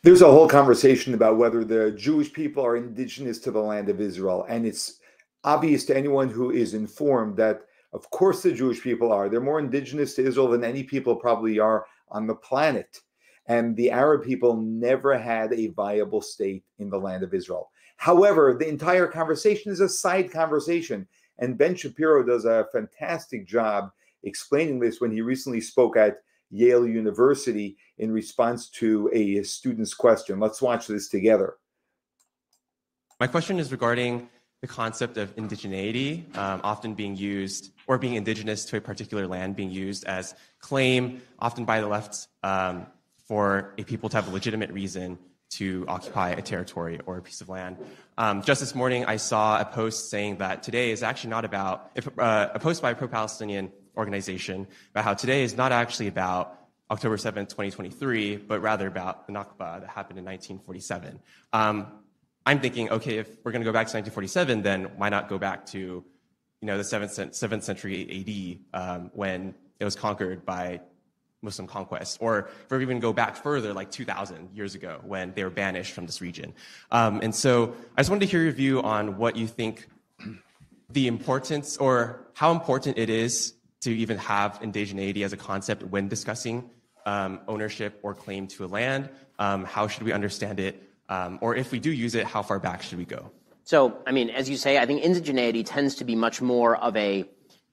There's a whole conversation about whether the Jewish people are indigenous to the land of Israel. And it's obvious to anyone who is informed that, of course, the Jewish people are. They're more indigenous to Israel than any people probably are on the planet. And the Arab people never had a viable state in the land of Israel. However, the entire conversation is a side conversation. And Ben Shapiro does a fantastic job explaining this when he recently spoke at Yale University in response to a student's question. Let's watch this together. My question is regarding the concept of indigeneity, often being used, or being indigenous to a particular land being used as claim, often by the left, for a people to have a legitimate reason to occupy a territory or a piece of land. Just this morning, I saw a post saying that today is actually not about, a post by a pro-Palestinian organization about how today is not actually about October 7th, 2023, but rather about the Nakba that happened in 1947. I'm thinking, okay, if we're going to go back to 1947, then why not go back to, the 7th century AD when it was conquered by Muslim conquest, or if we even go back further, like 2,000 years ago when they were banished from this region. And so I just wanted to hear your view on what you think the importance or how important it is to even have indigeneity as a concept when discussing ownership or claim to a land. How should we understand it? Or if we do use it, how far back should we go? So, I mean, as you say, I think indigeneity tends to be much more of a,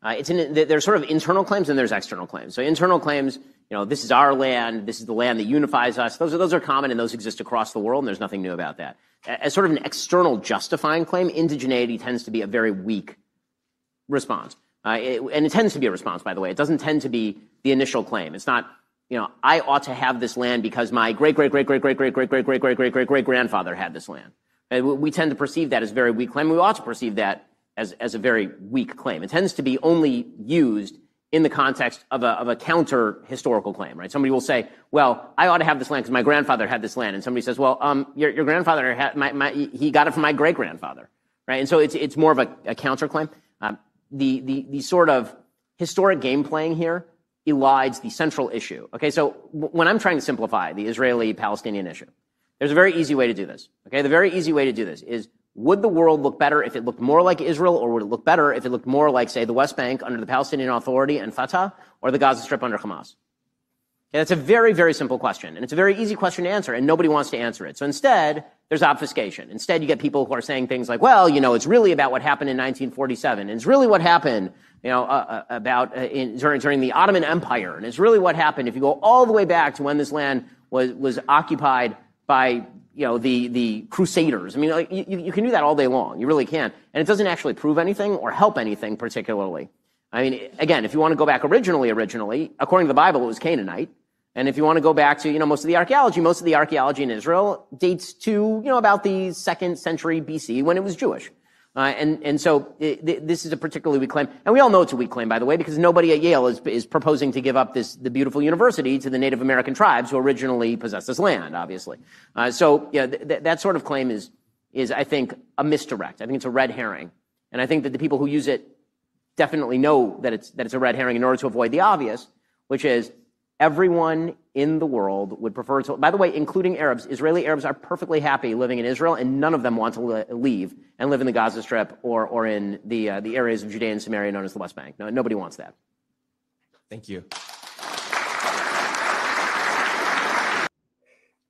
there's sort of internal claims and there's external claims. So internal claims, this is our land, this is the land that unifies us. Those are common and those exist across the world and there's nothing new about that. As sort of an external justifying claim, indigeneity tends to be a very weak response. And it tends to be a response, by the way. It doesn't tend to be the initial claim. It's not, I ought to have this land because my great-great-great-great-great-great-great-great-great-great-great-grandfather had this land. And we tend to perceive that as a very weak claim. We ought to perceive that as a very weak claim. It tends to be only used in the context of a counter historical claim, right? Somebody will say, well, I ought to have this land because my grandfather had this land. And somebody says, well, your grandfather had, he got it from my great-grandfather, right? And so it's more of a counterclaim. The sort of historic game playing here elides the central issue. Okay, so when I'm trying to simplify the Israeli-Palestinian issue, there's a very easy way to do this. Okay, the very easy way to do this is, would the world look better if it looked more like Israel, or would it look better if it looked more like, say, the West Bank under the Palestinian Authority and Fatah, or the Gaza Strip under Hamas? Okay, that's a very, very simple question, and it's a very easy question to answer, and nobody wants to answer it. So instead, there's obfuscation. Instead, you get people who are saying things like, well, it's really about what happened in 1947, and it's really what happened, during the Ottoman Empire, and it's really what happened if you go all the way back to when this land was occupied by the Crusaders. I mean, you can do that all day long. You really can. And it doesn't actually prove anything or help anything particularly. I mean, again, if you want to go back originally, according to the Bible, it was Canaanite. And if you want to go back to, most of the archaeology in Israel dates to, about the 2nd century BC when it was Jewish. And so this is a particularly weak claim. And we all know it's a weak claim, by the way, because nobody at Yale is proposing to give up the beautiful university to the Native American tribes who originally possessed this land, obviously. That sort of claim is, I think, a misdirect. I think it's a red herring. And I think that the people who use it definitely know that it's a red herring in order to avoid the obvious, which is everyone in the world would prefer to, by the way, including Arabs. Israeli Arabs are perfectly happy living in Israel, and none of them want to leave and live in the Gaza Strip or in the areas of Judea and Samaria known as the West Bank. No, nobody wants that. Thank you.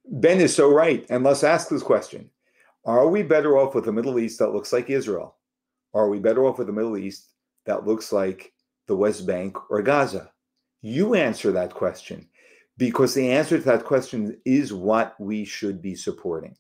Ben is so right. And let's ask this question. Are we better off with a Middle East that looks like Israel? Or are we better off with a Middle East that looks like the West Bank or Gaza? You answer that question, because the answer to that question is what we should be supporting.